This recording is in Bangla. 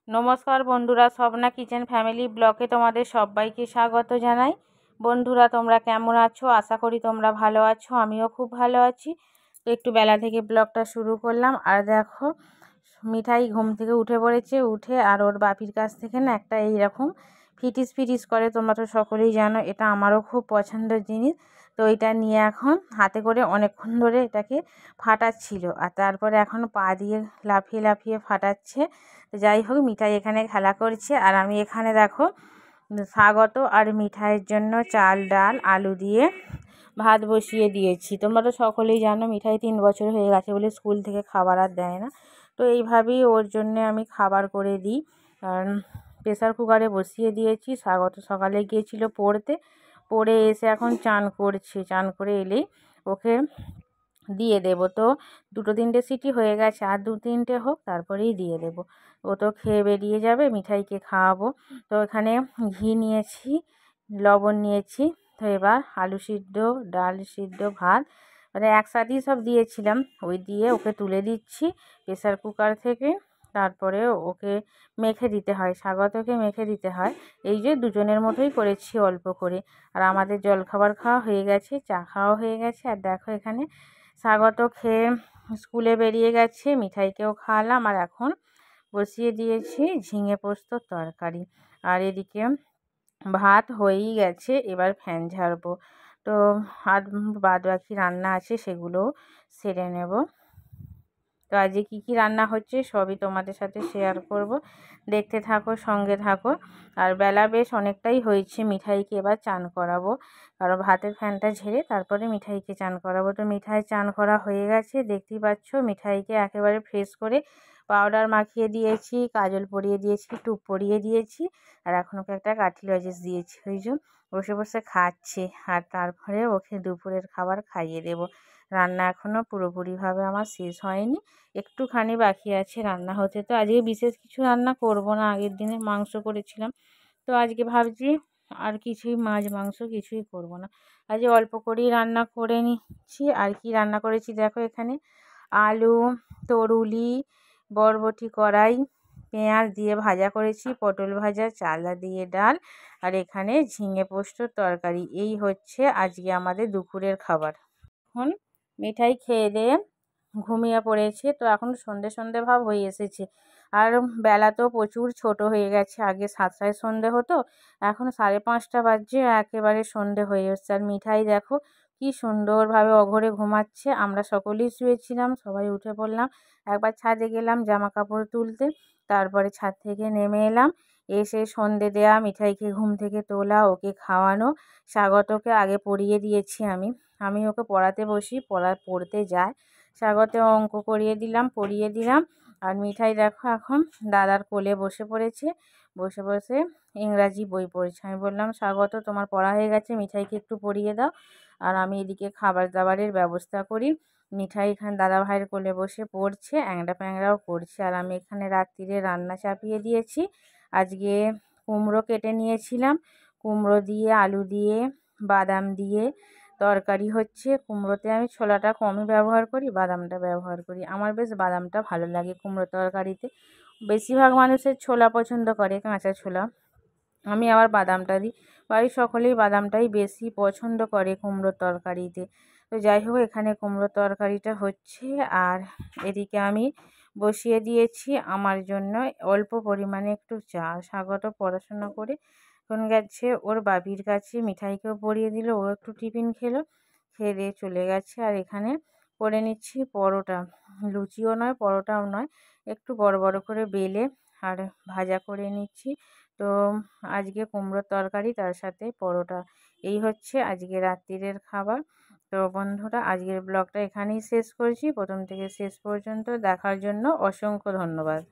নমস্কার বন্ধুরা, স্বপ্না কিচেন ফ্যামিলি ব্লগে তোমাদের সবাইকে স্বাগত জানাই। বন্ধুরা, তোমরা কেমন আছো? আশা করি তোমরা ভালো আছো। আমিও খুব ভালো আছি। তো একটু বেলা থেকে ব্লগটা শুরু করলাম। আর দেখো, মিঠাই ঘুম থেকে উঠে পড়েছে। উঠে আর ওর বাপির কাছ থেকে না একটা এইরকম ফিটিস ফিটিস করে, তোমরা তো সকলেই জানো, এটা আমারও খুব পছন্দের জিনিস। তো এটা নিয়ে এখন হাতে করে অনেকক্ষণ ধরে এটাকে ফাটাচ্ছিল, আর তারপরে এখন পা দিয়ে লাফিয়ে লাফিয়ে ফাটাচ্ছে। যাই হোক, মিঠাই এখানে খেলা করছে, আর আমি এখানে দেখো স্বাগত আর মিঠাইয়ের জন্য চাল ডাল আলু দিয়ে ভাত বসিয়ে দিয়েছি। তোমরা তো সকলেই জানো, মিঠাই 3 বছর হয়ে গেছে বলে স্কুল থেকে খাবার আর দেয় না। তো এইভাবেই ওর জন্যে আমি খাবার করে দিই। কারণ প্রেসার কুকারে বসিয়ে দিয়েছি। স্বাগত সকালে গিয়েছিল পড়ে এসে এখন চান করছে। চান করে এলেই ওকে দিয়ে দেব। তো 2-3টে সিটি হয়ে গেছে, আর 2-3টে হোক, তারপরেই দিয়ে দেব। ও তো খেয়ে বেরিয়ে যাবে, মিঠাইকে খাওয়াবো। তো এখানে ঘি নিয়েছি, লবণ নিয়েছি। তো এবার আলু সিদ্ধ, ডাল সিদ্ধ, ভাত মানে একসাথেই সব দিয়েছিলাম, ওই দিয়ে ওকে তুলে দিচ্ছি প্রেসার কুকার থেকে। তারপরে ওকে মেখে দিতে হয়, স্বাগতকে মেখে দিতে হয়। এই যে দুজনের মতোই করেছি অল্প করে। আর আমাদের জলখাবার খাওয়া হয়ে গেছে, চা খাওয়া হয়ে গেছে। আর দেখো এখানে স্বাগত খেয়ে স্কুলে বেরিয়ে গেছে, মিঠাইকেও খাওয়ালাম। আর এখন বসিয়ে দিয়েছি ঝিঙে পোস্তর তরকারি। আর এদিকে ভাত হয়েই গেছে, এবার ফ্যান ঝাড়বো। তো আর বাদ বাকি রান্না আছে, সেগুলো সেরে নেব। তো আজকে কী কী রান্না হচ্ছে সবই তোমাদের সাথে শেয়ার করব, দেখতে থাকো, সঙ্গে থাকো। আর বেলা বেশ অনেকটাই হয়েছে, মিঠাইকে এবার চান করাবো। কারণ ভাতের ফ্যানটা ঝেড়ে তারপরে মিঠাইকে চান করাবো। তো মিঠাই চান করা হয়ে গেছে, দেখতেই পাচ্ছ। মিঠাইকে একেবারে ফ্রেশ করে পাউডার মাখিয়ে দিয়েছি, কাজল পরিয়ে দিয়েছি, টুপ পরিয়ে দিয়েছি। আর এখন ওকে একটা কাঠি লজেন্স দিয়েছি, ওই যে বসে বসে খাচ্ছে। আর তারপরে ওকে দুপুরের খাবার খাইয়ে দেব। রান্না এখনও পুরোপুরিভাবে আমার শেষ হয়নি, একটুখানি বাকি আছে রান্না হতে। তো আজকে বিশেষ কিছু রান্না করব না, আগের দিনে মাংস করেছিলাম। তো আজকে ভাবছি আর কিছুই, মাছ মাংস কিছুই করব না, আজকে অল্প করেই রান্না করে নিচ্ছি। আর কি রান্না করেছি দেখো, এখানে আলু, তরুলি, বরবটি কড়াই, পেঁয়াজ দিয়ে ভাজা করেছি, পটল ভাজা, চালা দিয়ে ডাল, আর এখানে ঝিঙে পোস্তর তরকারি। এই হচ্ছে আজকে আমাদের দুপুরের খাবার। এখন মিঠাই খেয়ে দিয়ে ঘুমিয়ে পড়েছে। তো এখন সন্ধে সন্ধে ভাব হয়ে এসেছে, আর বেলা তো প্রচুর ছোট হয়ে গেছে। আগে 7টায় সন্ধে হতো, এখন 5:30 বাজছে, একেবারে সন্ধে হয়ে এসছে। আর মিঠাই দেখো কি সুন্দরভাবে অঘরে ঘুমাচ্ছে। আমরা সকলেই শুয়েছিলাম, সবাই উঠে পড়লাম। একবার ছাদে গেলাম জামা কাপড় তুলতে, তারপরে ছাদ থেকে নেমে এলাম, এসে সন্ধে দেয়া, মিঠাইকে ঘুম থেকে তোলা, ওকে খাওয়ানো। স্বাগতকে আগে পড়িয়ে দিয়েছি আমি ওকে পড়াতে বসি, পড়তে যায়। স্বাগতে অঙ্ক পড়িয়ে দিলাম। আর মিঠাই দেখো এখন দাদার কোলে বসে পড়েছে, বসে বসে ইংরাজি বই পড়ছে। আমি বললাম, স্বাগত তোমার পড়া হয়ে গেছে, মিঠাইকে একটু পড়িয়ে দাও, আর আমি এদিকে খাবার দাবারের ব্যবস্থা করি। মিঠাই এখানে দাদা ভাইয়ের কোলে বসে পড়ছে, অ্যাংড়া প্যাংড়াও করছে। আর আমি এখানে রাত্রিরে রান্না চাপিয়ে দিয়েছি। আজকে কুমড়ো কেটে নিয়েছিলাম, কুমড়ো দিয়ে আলু দিয়ে বাদাম দিয়ে তরকারি হচ্ছে। কুমড়োতে আমি ছোলাটা কমই ব্যবহার করি, বাদামটা ব্যবহার করি। আমার বেশ বাদামটা ভালো লাগে কুমড়ো তরকারিতে। বেশিরভাগ মানুষের ছোলা পছন্দ করে, কাঁচা ছোলা। আমি আবার বাদামটা দিই। বাড়ির সকলেই বাদামটাই বেশি পছন্দ করে কুমড়োর তরকারিতে। তো যাই হোক, এখানে কুমড়োর তরকারিটা হচ্ছে। আর এদিকে আমি বসিয়ে দিয়েছি আমার জন্য অল্প পরিমাণে একটু চা। স্বাগত পড়াশোনা করে এখন গেছে ওর বাবির কাছে, মিঠাইকেও পরিয়ে দিল, ও একটু টিফিন খেলো, খেয়ে দিয়ে চলে গেছে। আর এখানে করে নিচ্ছি পরোটা, লুচিও নয় পরোটাও নয়, একটু বড় বড় করে বেলে আর ভাজা করে নিচ্ছি। তো আজকে কুমড়োর তরকারি, তার সাথে পরোটা, এই হচ্ছে আজকে রাত্রিরের খাবার। তো বন্ধুরা, আজকের ব্লগটা এখানেই শেষ করছি। প্রথম থেকে শেষ পর্যন্ত দেখার জন্য অসংখ্য ধন্যবাদ।